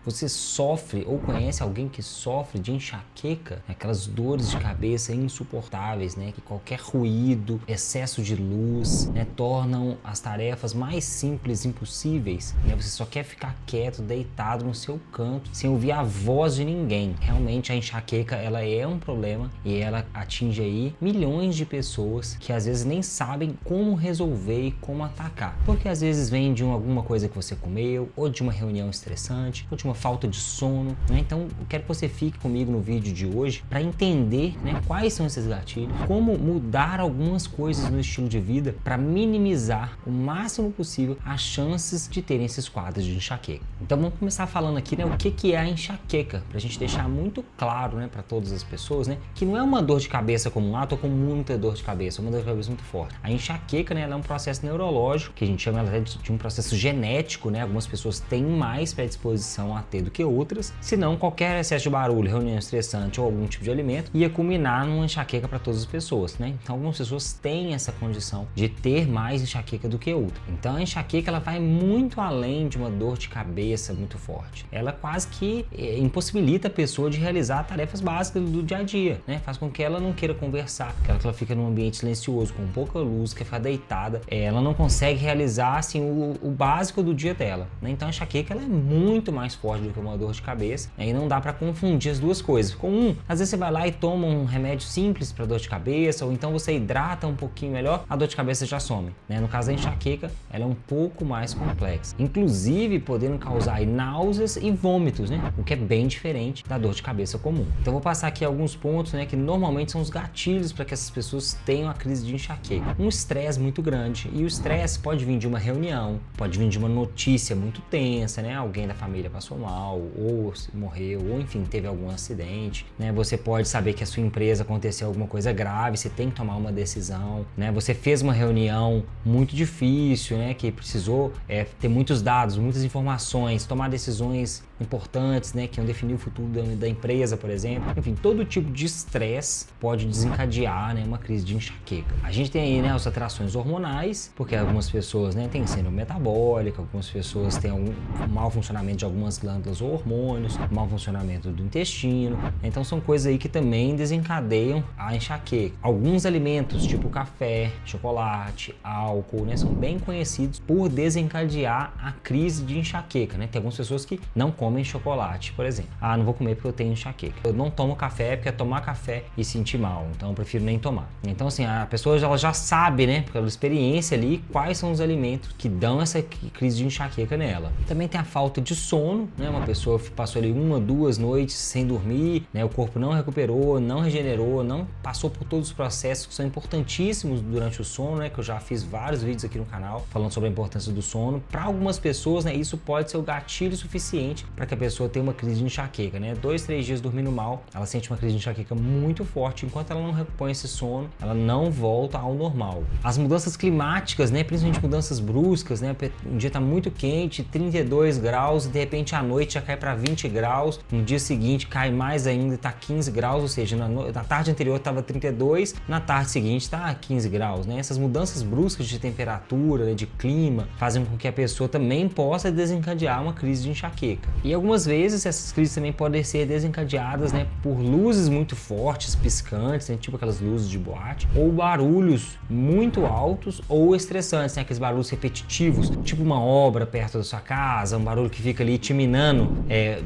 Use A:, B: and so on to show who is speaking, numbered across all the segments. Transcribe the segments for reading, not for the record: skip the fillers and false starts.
A: Você sofre ou conhece alguém que sofre de enxaqueca? Aquelas dores de cabeça insuportáveis, né? Que qualquer ruído, excesso de luz, né, tornam as tarefas mais simples impossíveis, né? Você só quer ficar quieto, deitado no seu canto, sem ouvir a voz de ninguém. Realmente a enxaqueca, ela é um problema e ela atinge aí milhões de pessoas que às vezes nem sabem como resolver e como atacar. Porque às vezes vem de alguma coisa que você comeu, ou de uma reunião estressante, ou de uma falta de sono, né? Então eu quero que você fique comigo no vídeo de hoje para entender, né, quais são esses gatilhos, como mudar algumas coisas no estilo de vida para minimizar o máximo possível as chances de terem esses quadros de enxaqueca. Então vamos começar falando aqui, né, o que é a enxaqueca, para a gente deixar muito claro, né, para todas as pessoas, né, que não é uma dor de cabeça comum, tô com muita dor de cabeça, uma dor de cabeça muito forte. A enxaqueca, né, ela é um processo neurológico, que a gente chama de um processo genético, né, algumas pessoas têm mais predisposição a ter do que outras, senão qualquer excesso de barulho, reunião estressante ou algum tipo de alimento ia culminar numa enxaqueca para todas as pessoas, né? Então algumas pessoas têm essa condição de ter mais enxaqueca do que outra. Então a enxaqueca, ela vai muito além de uma dor de cabeça muito forte. Ela quase que impossibilita a pessoa de realizar tarefas básicas do dia a dia, né? Faz com que ela não queira conversar, que ela fica num ambiente silencioso, com pouca luz, quer ficar deitada, ela não consegue realizar assim o básico do dia dela, né? Então a enxaqueca, ela é muito mais forte do que uma dor de cabeça, né? E não dá para confundir as duas coisas. Às vezes você vai lá e toma um remédio simples para dor de cabeça, ou então você hidrata um pouquinho melhor, a dor de cabeça já some, né? No caso da enxaqueca, ela é um pouco mais complexa, inclusive podendo causar náuseas e vômitos, né? O que é bem diferente da dor de cabeça comum. Então vou passar aqui alguns pontos, né, que normalmente são os gatilhos para que essas pessoas tenham a crise de enxaqueca. Um estresse muito grande, e o estresse pode vir de uma reunião, pode vir de uma notícia muito tensa, né? Alguém da família passou mal, ou morreu, ou enfim, teve algum acidente, né? Você pode saber que a sua empresa aconteceu alguma coisa grave, você tem que tomar uma decisão, né? Você fez uma reunião muito difícil, né? Que precisou ter muitos dados, muitas informações, tomar decisões importantes, né? Que iam definir o futuro da empresa, por exemplo. Enfim, todo tipo de estresse pode desencadear, né, uma crise de enxaqueca. A gente tem aí, né, as alterações hormonais, porque algumas pessoas, né, têm síndrome metabólica, algumas pessoas têm um mau funcionamento de algumas glândulas ou hormônios, mau funcionamento do intestino. Então são coisas aí que também desencadeiam a enxaqueca. Alguns alimentos, tipo café, chocolate, álcool, né, são bem conhecidos por desencadear a crise de enxaqueca, né? Tem algumas pessoas que não comem chocolate, por exemplo. Não vou comer porque eu tenho enxaqueca. Eu não tomo café porque é tomar café e sentir mal, então eu prefiro nem tomar. Então assim, a pessoa ela já sabe, né, pela experiência ali, quais são os alimentos que dão essa crise de enxaqueca nela. Também tem a falta de sono, né? Uma pessoa passou ali 1, 2 noites sem dormir, né? O corpo não recuperou, não regenerou, não passou por todos os processos que são importantíssimos durante o sono, né? Que eu já fiz vários vídeos aqui no canal falando sobre a importância do sono. Para algumas pessoas, né, isso pode ser o gatilho suficiente para que a pessoa tenha uma crise de enxaqueca, né? 2, 3 dias dormindo mal, ela sente uma crise de enxaqueca muito forte. Enquanto ela não repõe esse sono, ela não volta ao normal. As mudanças climáticas, né, principalmente mudanças bruscas, né, um dia tá muito quente, 32 graus, e de repente à noite já cai para 20 graus, no dia seguinte cai mais ainda e tá 15 graus, ou seja, na tarde anterior estava 32, na tarde seguinte tá 15 graus, né? Essas mudanças bruscas de temperatura, né, de clima, fazem com que a pessoa também possa desencadear uma crise de enxaqueca. E algumas vezes essas crises também podem ser desencadeadas, né, por luzes muito fortes, piscantes, né, tipo aquelas luzes de boate, ou barulhos muito altos ou estressantes, né, aqueles barulhos repetitivos, tipo uma obra perto da sua casa, um barulho que fica ali te minando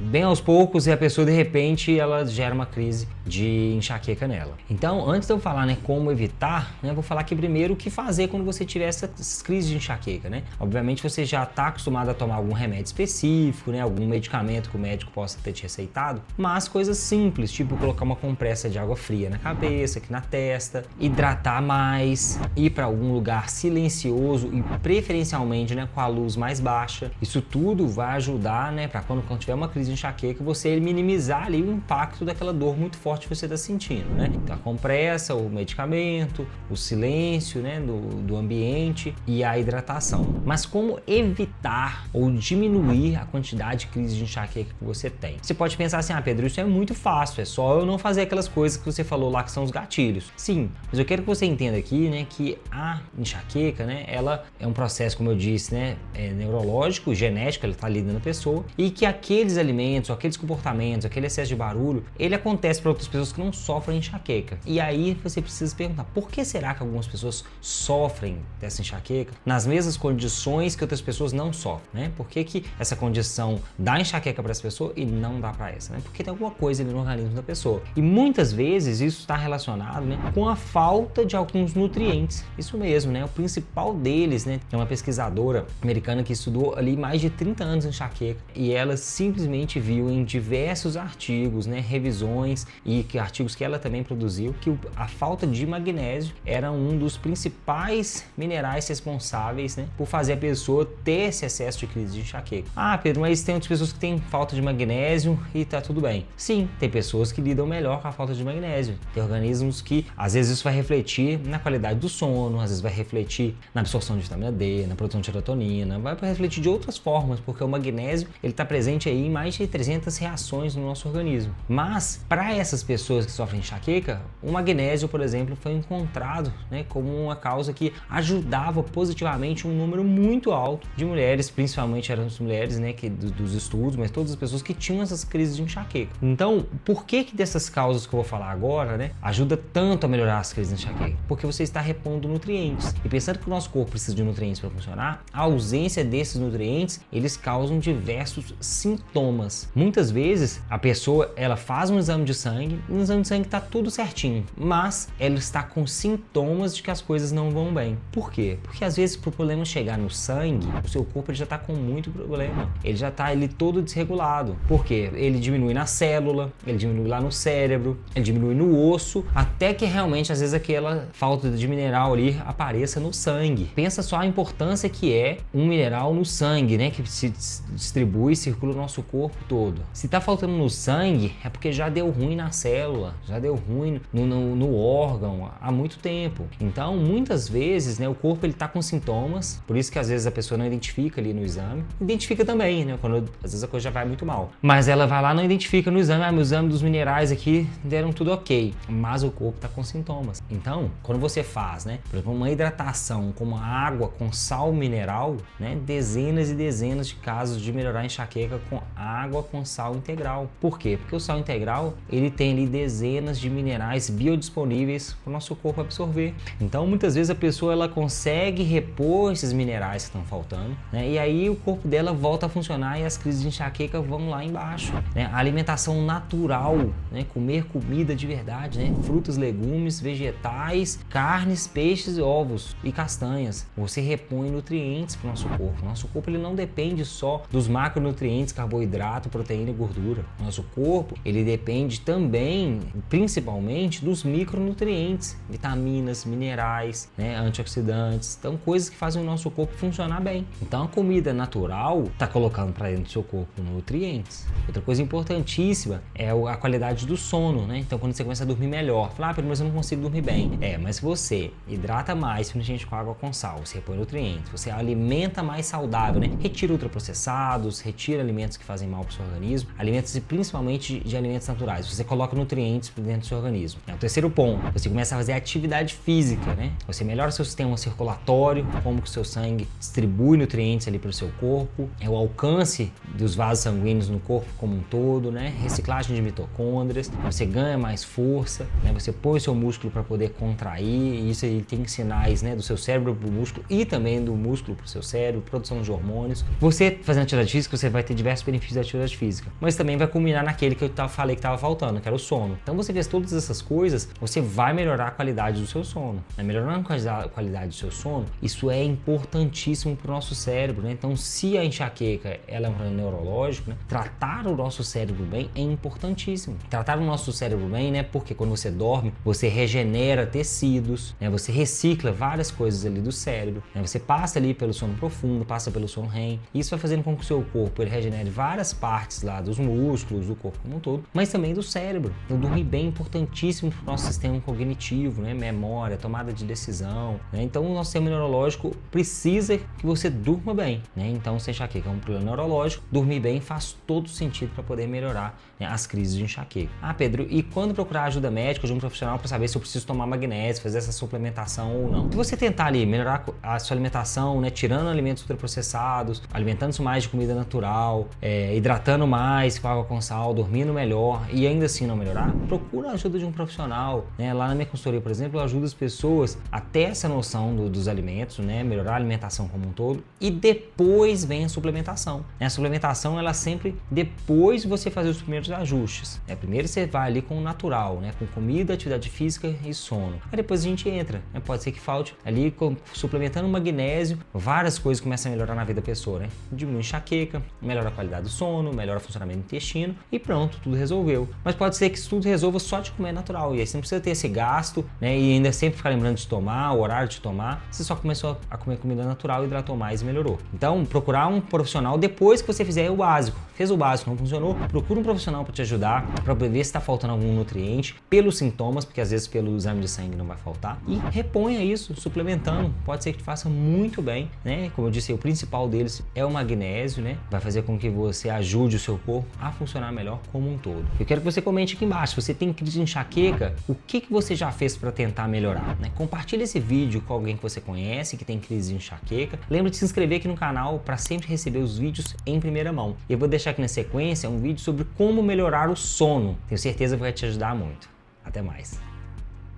A: bem aos poucos, e a pessoa de repente ela gera uma crise de enxaqueca nela. Então, antes de eu falar, né, como evitar, né, eu vou falar aqui primeiro o que fazer quando você tiver essas crises de enxaqueca, né? Obviamente você já está acostumado a tomar algum remédio específico, né, algum medicamento que o médico possa ter te receitado, mas coisas simples, tipo colocar uma compressa de água fria na cabeça, aqui na testa, hidratar mais, ir para algum lugar silencioso e preferencialmente, né, com a luz mais baixa. Isso tudo vai ajudar, né, para quando tiver uma crise de enxaqueca, você minimizar ali o impacto daquela dor muito forte que você está sentindo, né? Então a compressa, o medicamento, o silêncio, né, do ambiente e a hidratação. Mas como evitar ou diminuir a quantidade de crise de enxaqueca que você tem? Você pode pensar assim, Pedro, isso é muito fácil, é só eu não fazer aquelas coisas que você falou lá que são os gatilhos. Sim, mas eu quero que você entenda aqui, né, que a enxaqueca, né, ela é um processo, como eu disse, né, neurológico, genético, ela está ali na pessoa, e que aqueles alimentos, aqueles comportamentos, aquele excesso de barulho, ele acontece para outras pessoas que não sofrem enxaqueca. E aí você precisa perguntar, por que será que algumas pessoas sofrem dessa enxaqueca nas mesmas condições que outras pessoas não sofrem, né? Por que que essa condição dá enxaqueca para essa pessoa e não dá para essa, né? Porque tem alguma coisa ali no organismo da pessoa. E muitas vezes isso está relacionado, né, com a falta de alguns nutrientes. Isso mesmo, né? O principal deles, né, é uma pesquisadora americana que estudou ali mais de 30 anos enxaqueca e ela simplesmente viu em diversos artigos, né, revisões e artigos que ela também produziu, que a falta de magnésio era um dos principais minerais responsáveis, né, por fazer a pessoa ter esse excesso de crise de enxaqueca. Ah, Pedro, mas tem outras pessoas que têm falta de magnésio e tá tudo bem. Sim, tem pessoas que lidam melhor com a falta de magnésio. Tem organismos que, às vezes, isso vai refletir na qualidade do sono, às vezes vai refletir na absorção de vitamina D, na produção de serotonina, vai refletir de outras formas, porque o magnésio, ele está presente aí em mais de 300 reações no nosso organismo. Mas, para essas pessoas que sofrem enxaqueca, o magnésio, por exemplo, foi encontrado, né, como uma causa que ajudava positivamente um número muito alto de mulheres, principalmente eram as mulheres, né, dos estudos, mas todas as pessoas que tinham essas crises de enxaqueca. Então, por que dessas causas que eu vou falar agora, né, ajuda tanto a melhorar as crises de enxaqueca? Porque você está repondo nutrientes. E pensando que o nosso corpo precisa de nutrientes para funcionar, a ausência desses nutrientes, eles causam diversos sintomas. Muitas vezes, a pessoa, ela faz um exame de sangue, e no exame de sangue está tudo certinho, mas ela está com sintomas de que as coisas não vão bem. Por quê? Porque às vezes, para o problema chegar no sangue, o seu corpo ele já está com muito problema. Ele já está todo desregulado. Por quê? Ele diminui na célula, ele diminui lá no cérebro, ele diminui no osso, até que realmente, às vezes, aquela falta de mineral ali apareça no sangue. Pensa só a importância que é um mineral no sangue, né? Que se distribui e circula o nosso corpo todo. Se está faltando no sangue, é porque já deu ruim na célula, já deu ruim no órgão há muito tempo. Então, muitas vezes, né, o corpo ele está com sintomas, por isso que às vezes a pessoa não identifica ali no exame. Identifica também, né? Quando às vezes a coisa já vai muito mal. Mas ela vai lá, não identifica no exame, meu exame dos minerais aqui deram tudo ok, mas o corpo está com sintomas. Então, quando você faz, né, por exemplo, uma hidratação com uma água com sal mineral, né, dezenas e dezenas de casos de melhorar a enxaqueca com água com sal integral. Por quê? Porque o sal integral, ele tem ali dezenas de minerais biodisponíveis para o nosso corpo absorver. Então, muitas vezes a pessoa ela consegue repor esses minerais que estão faltando, né, e aí o corpo dela volta a funcionar e as crises de enxaqueca vão lá embaixo, né? A alimentação natural, né, comer comida de verdade, né, frutas, legumes, vegetais, carnes, peixes, ovos e castanhas. Você repõe nutrientes para o nosso corpo. Nosso corpo ele não depende só dos macronutrientes, carboidrato, proteína e gordura. Nosso corpo ele depende também, principalmente, dos micronutrientes, vitaminas, minerais, né, antioxidantes, então coisas que fazem o nosso corpo funcionar bem. Então a comida natural está colocando para dentro do seu corpo nutrientes. Outra coisa importantíssima é a qualidade do sono, né? Então quando você começa a dormir melhor, fala, mas eu não consigo dormir bem. Mas se você hidrata mais, principalmente com água com sal, você repõe nutrientes, você alimenta mais saudável, né? Retira ultraprocessados, retira alimentos que fazem mal para o seu organismo, alimentos principalmente de alimentos naturais, você coloca nutrientes para dentro do seu organismo. O terceiro ponto, você começa a fazer atividade física, né? Você melhora seu sistema circulatório, como que o seu sangue distribui nutrientes ali para o seu corpo, o alcance dos vasos sanguíneos no corpo como um todo, né? Reciclagem de mitocôndrias, você ganha mais força, né? Você põe o seu músculo para poder contrair, e isso aí tem sinais, né, do seu cérebro para o músculo e também do músculo para o seu cérebro, produção de hormônios. Você fazendo atividade física, você vai ter diversos benefícios da atividade física, mas também vai culminar naquele que eu falei que estava faltando, que era o sono. Então você fez todas essas coisas, você vai melhorar a qualidade do seu sono. Melhorando a qualidade do seu sono, isso é importantíssimo para o nosso cérebro, né? Então se a enxaqueca ela é um problema neurológico, né, tratar o nosso cérebro bem é importantíssimo. Tratar o nosso cérebro bem, né, porque quando você dorme, você regenera tecidos, né, você recicla várias coisas ali do cérebro, né, você passa ali pelo sono profundo, passa pelo sono REM, e isso vai fazendo com que o seu corpo ele regenere várias partes lá dos músculos, do corpo como um todo, mas também do cérebro. Então dormir bem é importantíssimo para o nosso sistema cognitivo, né, memória, tomada de decisão, né? Então o nosso sistema neurológico precisa que você durma bem, né? Então se a enxaqueca é um problema neurológico, dormir bem faz todo sentido para poder melhorar, né, as crises de enxaqueca. Ah, Pedro, e quando procurar ajuda médica de um profissional para saber se eu preciso tomar magnésio, fazer essa suplementação ou não? Se você tentar ali melhorar a sua alimentação, né, tirando alimentos ultraprocessados, alimentando-se mais de comida natural, natural, hidratando mais com água com sal, dormindo melhor e ainda assim não melhorar, procura a ajuda de um profissional, né? Lá na minha consultoria, por exemplo, eu ajudo as pessoas a ter essa noção dos alimentos, né? Melhorar a alimentação como um todo e depois vem a suplementação. A suplementação, ela sempre depois de você fazer os primeiros ajustes. Primeiro você vai ali com o natural, né? Com comida, atividade física e sono. Aí depois a gente entra, né? Pode ser que falte ali suplementando magnésio, várias coisas começam a melhorar na vida da pessoa, né? Diminui a enxaqueca, melhora a qualidade do sono, melhora o funcionamento do intestino e pronto, tudo resolveu. Mas pode ser que isso tudo resolva só de comer natural e aí você não precisa ter esse gasto, né? E ainda sempre ficar lembrando de tomar, o horário de tomar. Você só começou a comer comida natural, hidratou mais e melhorou. Então, procurar um profissional depois que você fizer o básico. Fez o básico, não funcionou? Procura um profissional para te ajudar, para ver se está faltando algum nutriente, pelos sintomas, porque às vezes pelo exame de sangue não vai faltar, e reponha isso, suplementando. Pode ser que te faça muito bem, né? Como eu disse, o principal deles é o magnésio, né? Vai fazer com que você ajude o seu corpo a funcionar melhor como um todo. Eu quero que você comente aqui embaixo, se você tem crise de enxaqueca, o que você já fez para tentar melhorar, né? Compartilhe esse vídeo com alguém que você conhece, que tem crise de enxaqueca. Lembra de se inscrever aqui no canal para sempre receber os vídeos em primeira mão. Eu vou deixar aqui na sequência um vídeo sobre como melhorar o sono. Tenho certeza que vai te ajudar muito. Até mais.